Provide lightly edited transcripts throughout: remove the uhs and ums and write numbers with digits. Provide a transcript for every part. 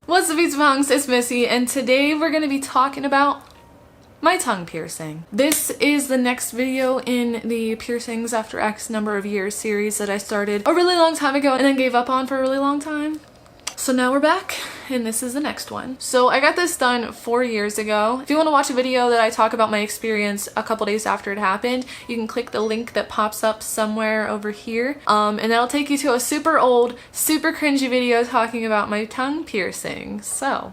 What's up, pizza punks? It's Missy, and today we're gonna be talking about my tongue piercing. This is the next video in the piercings after X number of years series that I started a really long time ago and then gave up on for a really long time. So now we're back, and this is the next one. So I got this done 4 years ago. If you want to watch a video that I talk about my experience a couple days after it happened, you can click the link that pops up somewhere over here, and that'll take you to a super old, super cringy video talking about my tongue piercing. So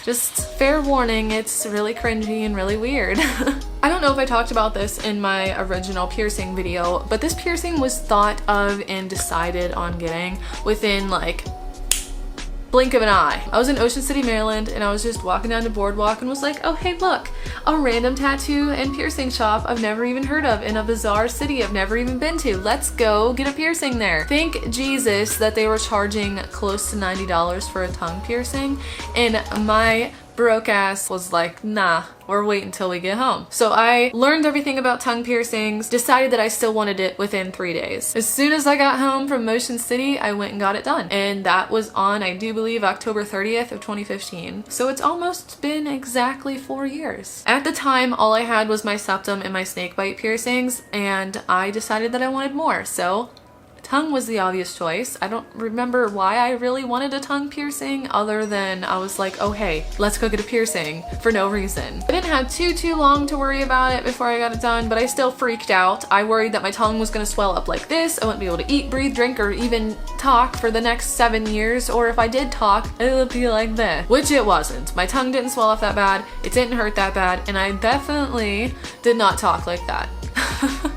just fair warning, it's really cringy and really weird. I don't know if I talked about this in my original piercing video, but this piercing was thought of and decided on getting within like blink of an eye. I was in Ocean City, Maryland, and I was just walking down the boardwalk and was like, oh hey look, a random tattoo and piercing shop I've never even heard of in a bizarre city I've never even been to. Let's go get a piercing there. Thank Jesus that they were charging close to $90 for a tongue piercing, and my broke ass was like, nah, we're waiting until we get home. So I learned everything about tongue piercings, decided that I still wanted it within 3 days. As soon as I got home from Motion City, I went and got it done. And that was on, I do believe, October 30th of 2015. So it's almost been exactly 4 years. At the time, all I had was my septum and my snakebite piercings, and I decided that I wanted more. So tongue was the obvious choice. I don't remember why I really wanted a tongue piercing other than I was like, oh hey, let's go get a piercing for no reason. I didn't have too long to worry about it before I got it done, but I still freaked out. I worried that my tongue was gonna swell up like this. I wouldn't be able to eat, breathe, drink, or even talk for the next 7 years, or if I did talk, it would be like this, which it wasn't. My tongue didn't swell up that bad, it didn't hurt that bad, and I definitely did not talk like that.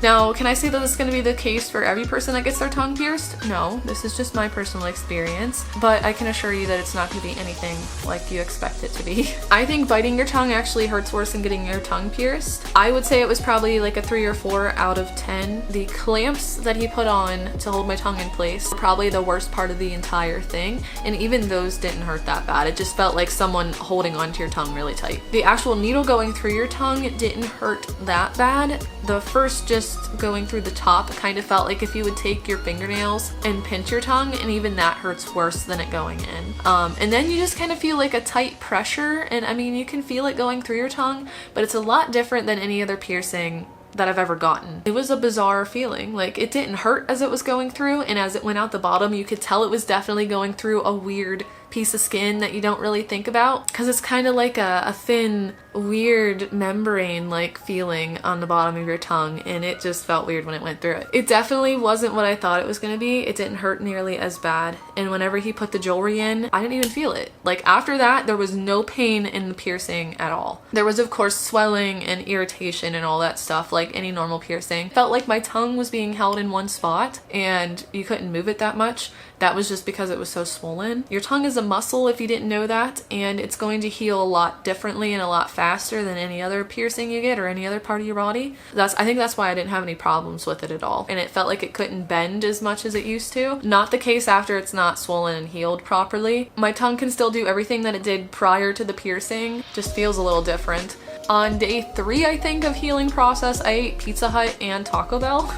Now, can I say that this is going to be the case for every person that gets their tongue pierced? No, this is just my personal experience, but I can assure you that it's not going to be anything like you expect it to be. I think biting your tongue actually hurts worse than getting your tongue pierced. I would say it was probably like a 3 or 4 out of 10. The clamps that he put on to hold my tongue in place were probably the worst part of the entire thing, and even those didn't hurt that bad. It just felt like someone holding onto your tongue really tight. The actual needle going through your tongue didn't hurt that bad. The first just going through the top kind of felt like if you would take your fingernails and pinch your tongue, and even that hurts worse than it going in. And then you just kind of feel like a tight pressure, and I mean you can feel it going through your tongue, but it's a lot different than any other piercing that I've ever gotten. It was a bizarre feeling. Like, it didn't hurt as it was going through, and as it went out the bottom you could tell it was definitely going through a weird piece of skin that you don't really think about, because it's kind of like a thin, weird membrane like feeling on the bottom of your tongue, and it just felt weird when it went through it. It definitely wasn't what I thought it was gonna be. It didn't hurt nearly as bad, and whenever he put the jewelry in, I didn't even feel it. Like, after that, there was no pain in the piercing at all. There was of course swelling and irritation and all that stuff like any normal piercing. Felt like my tongue was being held in one spot and you couldn't move it that much. That was just because it was so swollen. Your tongue is a muscle, if you didn't know that, and it's going to heal a lot differently and a lot faster than any other piercing you get or any other part of your body. I think that's why I didn't have any problems with it at all, and it felt like it couldn't bend as much as it used to. Not the case after it's not swollen and healed properly. My tongue can still do everything that it did prior to the piercing, just feels a little different. On day 3, I think, of healing process, I ate Pizza Hut and Taco Bell.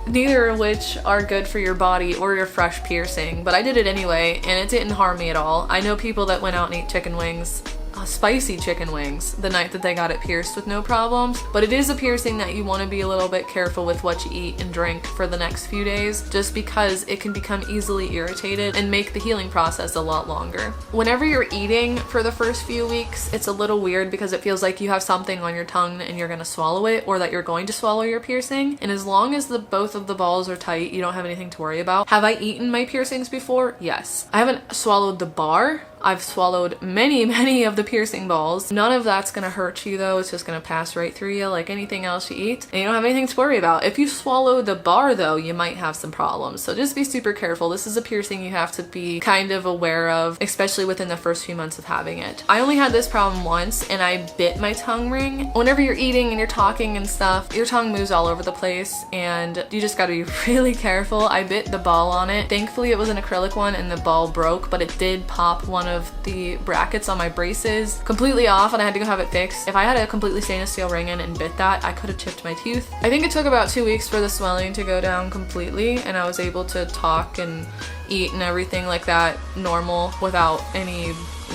Neither of which are good for your body or your fresh piercing, but I did it anyway, and it didn't harm me at all. I know people that went out and ate chicken wings, spicy chicken wings, the night that they got it pierced with no problems, but it is a piercing that you want to be a little bit careful with what you eat and drink for the next few days, just because it can become easily irritated and make the healing process a lot longer. Whenever you're eating for the first few weeks, it's a little weird because it feels like you have something on your tongue and you're gonna swallow it, or that you're going to swallow your piercing, and as long as both of the balls are tight, you don't have anything to worry about. Have I eaten my piercings before? Yes. I haven't swallowed the bar. I've swallowed many of the piercing balls. None of that's gonna hurt you though. It's just gonna pass right through you like anything else you eat, and you don't have anything to worry about. If you swallow the bar though, you might have some problems. So just be super careful. This is a piercing you have to be kind of aware of, especially within the first few months of having it. I only had this problem once, and I bit my tongue ring. Whenever you're eating and you're talking and stuff, your tongue moves all over the place, and you just gotta be really careful. I bit the ball on it. Thankfully it was an acrylic one and the ball broke, but it did pop one one of the brackets on my braces completely off and I had to go have it fixed. If I had a completely stainless steel ring in and bit that, I could have chipped my tooth. I think it took about 2 weeks for the swelling to go down completely and I was able to talk and eat and everything like that normal without any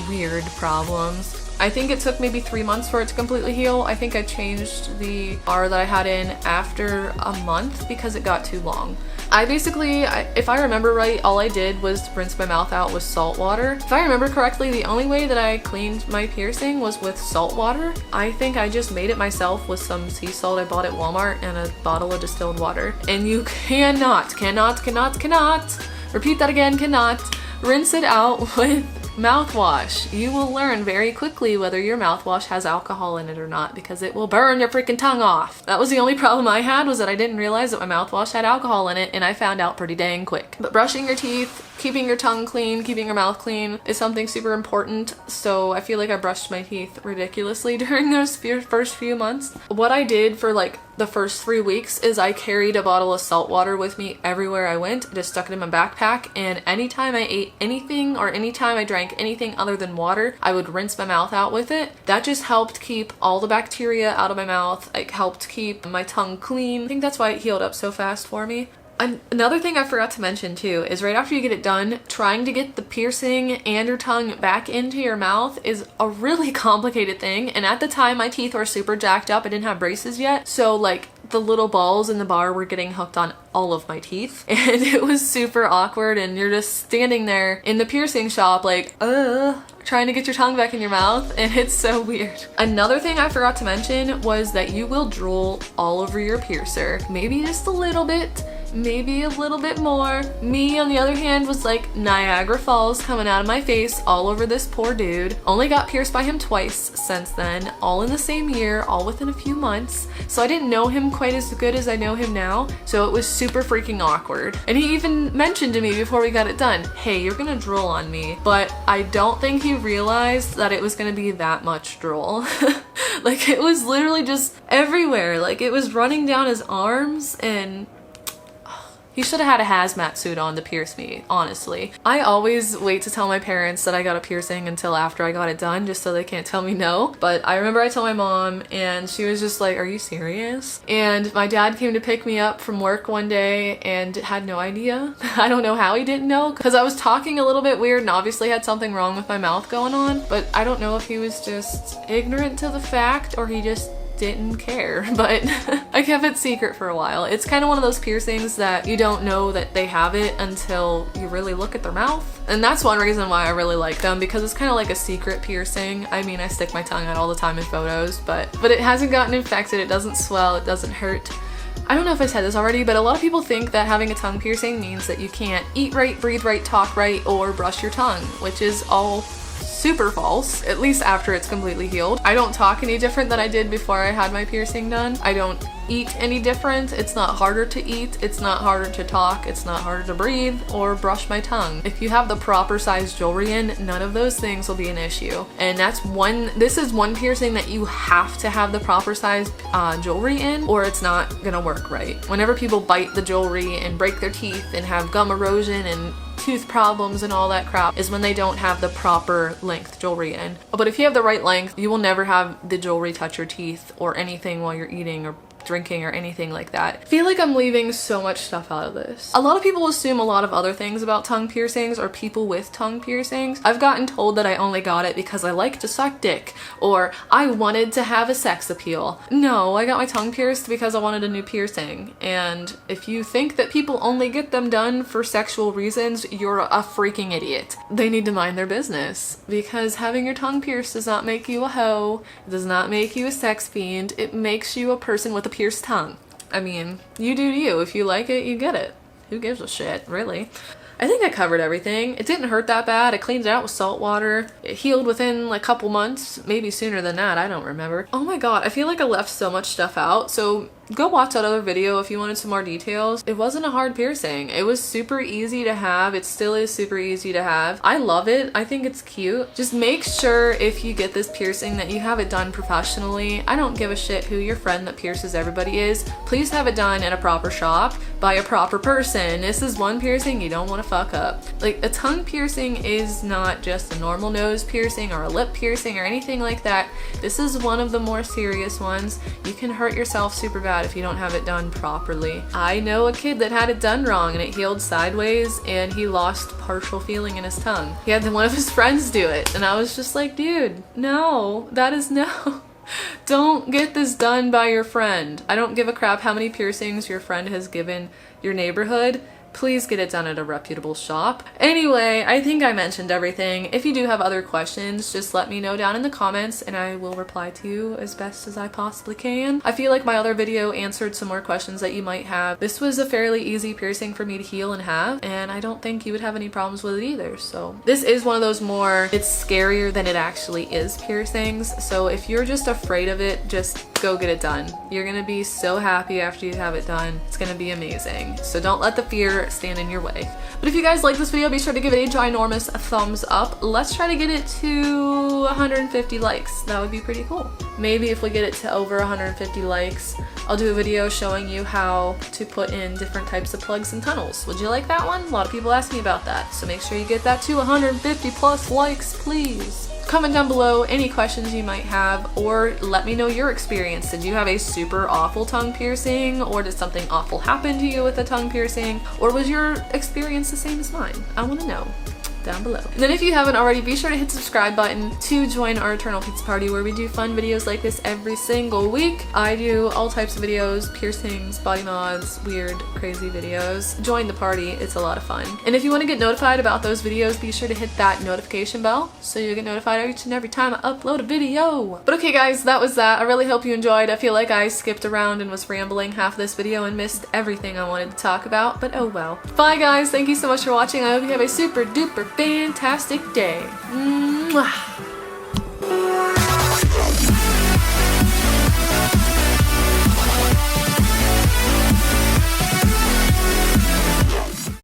weird problems. I think it took maybe 3 months for it to completely heal. I think I changed the bar that I had in after a month because it got too long. I basically, if I remember right, all I did was rinse my mouth out with salt water. If I remember correctly, the only way that I cleaned my piercing was with salt water. I think I just made it myself with some sea salt I bought at Walmart and a bottle of distilled water. And you cannot, repeat that again, cannot rinse it out with mouthwash. You will learn very quickly whether your mouthwash has alcohol in it or not because it will burn your freaking tongue off. That was the only problem I had, was that I didn't realize that my mouthwash had alcohol in it, and I found out pretty dang quick. But brushing your teeth, keeping your tongue clean, keeping your mouth clean is something super important. So I feel like I brushed my teeth ridiculously during those first few months. What I did for like the first 3 weeks is I carried a bottle of salt water with me everywhere I went. I just stuck it in my backpack, and anytime I ate anything or anytime I drank anything other than water, I would rinse my mouth out with it. That just helped keep all the bacteria out of my mouth. It helped keep my tongue clean. I think that's why it healed up so fast for me. Another thing I forgot to mention too is right after you get it done, trying to get the piercing and your tongue back into your mouth is a really complicated thing. And at the time my teeth were super jacked up. I didn't have braces yet. So like the little balls in the bar were getting hooked on all of my teeth and it was super awkward, and you're just standing there in the piercing shop like, trying to get your tongue back in your mouth, and it's so weird. Another thing I forgot to mention was that you will drool all over your piercer. Maybe just a little bit, maybe a little bit more. Me, on the other hand, was like Niagara Falls coming out of my face all over this poor dude. Only got pierced by him twice since then, all in the same year, all within a few months. So I didn't know him quite as good as I know him now, so it was super freaking awkward. And he even mentioned to me before we got it done, hey, you're gonna drool on me. But I don't think he realized that it was gonna be that much drool. Like it was literally just everywhere. Like it was running down his arms, and he should have had a hazmat suit on to pierce me, honestly. I always wait to tell my parents that I got a piercing until after I got it done, just so they can't tell me no. But I remember I told my mom and she was just like, are you serious? And my dad came to pick me up from work one day and had no idea. I don't know how he didn't know, because I was talking a little bit weird and obviously had something wrong with my mouth going on. But I don't know if he was just ignorant to the fact or he just didn't care, but I kept it secret for a while. It's kind of one of those piercings that you don't know that they have it until you really look at their mouth. And that's one reason why I really like them, because it's kind of like a secret piercing. I mean, I stick my tongue out all the time in photos, but it hasn't gotten infected, it doesn't swell, it doesn't hurt. I don't know if I said this already, but a lot of people think that having a tongue piercing means that you can't eat right, breathe right, talk right, or brush your tongue, which is all super false, at least after it's completely healed. I don't talk any different than I did before I had my piercing done. I don't eat any different. It's not harder to eat, it's not harder to talk, it's not harder to breathe or brush my tongue. If you have the proper size jewelry in, none of those things will be an issue. And this is one piercing that you have to have the proper size jewelry in, or it's not gonna work right. Whenever people bite the jewelry and break their teeth and have gum erosion and tooth problems and all that crap is when they don't have the proper length jewelry in. But if you have the right length, you will never have the jewelry touch your teeth or anything while you're eating or drinking or anything like that. I feel like I'm leaving so much stuff out of this. A lot of people assume a lot of other things about tongue piercings or people with tongue piercings. I've gotten told that I only got it because I like to suck dick, or I wanted to have a sex appeal. No, I got my tongue pierced because I wanted a new piercing. And if you think that people only get them done for sexual reasons, you're a freaking idiot. They need to mind their business, because having your tongue pierced does not make you a hoe. It does not make you a sex fiend. It makes you a person with a pierced tongue. I mean, you do you. If you like it, you get it. Who gives a shit, really? I think I covered everything. It didn't hurt that bad. I cleaned it out with salt water. It healed within like a couple months, maybe sooner than that. I don't remember. Oh my god, I feel like I left so much stuff out. So go watch that other video if you wanted some more details. It wasn't a hard piercing. It was super easy to have. It still is super easy to have. I love it. I think it's cute. Just make sure if you get this piercing that you have it done professionally. I don't give a shit who your friend that pierces everybody is. Please have it done in a proper shop by a proper person. This is one piercing you don't want to fuck up. Like, a tongue piercing is not just a normal nose piercing or a lip piercing or anything like that. This is one of the more serious ones. You can hurt yourself super bad if you don't have it done properly. I know a kid that had it done wrong and it healed sideways and he lost partial feeling in his tongue. He had one of his friends do it and I was just like, dude, no, that is no. Don't get this done by your friend. I don't give a crap how many piercings your friend has given your neighborhood. Please get it done at a reputable shop. Anyway, I think I mentioned everything. If you do have other questions, just let me know down in the comments and I will reply to you as best as I possibly can. I feel like my other video answered some more questions that you might have. This was a fairly easy piercing for me to heal and have, and I don't think you would have any problems with it either. So this is one of those more, it's scarier than it actually is piercings. So if you're just afraid of it, just go get it done. You're gonna be so happy after you have it done. It's gonna be amazing. So don't let the fear stand in your way. But if you guys like this video, be sure to give it a ginormous thumbs up. Let's try to get it to 150 likes. That would be pretty cool. Maybe if we get it to over 150 likes, I'll do a video showing you how to put in different types of plugs and tunnels. Would you like that one? A lot of people ask me about that. So make sure you get that to 150 plus likes, please. Comment down below any questions you might have, or let me know your experience. Did you have a super awful tongue piercing, or did something awful happen to you with a tongue piercing, or was your experience the same as mine? I want to know down below. And then if you haven't already, be sure to hit the subscribe button to join our Eternal Pizza Party, where we do fun videos like this every single week. I do all types of videos, piercings, body mods, weird, crazy videos. Join the party, it's a lot of fun. And if you want to get notified about those videos, be sure to hit that notification bell so you get notified each and every time I upload a video. But okay guys, that was that. I really hope you enjoyed. I feel like I skipped around and was rambling half this video and missed everything I wanted to talk about, but oh well. Bye guys, thank you so much for watching. I hope you have a super duper fantastic day. Mwah.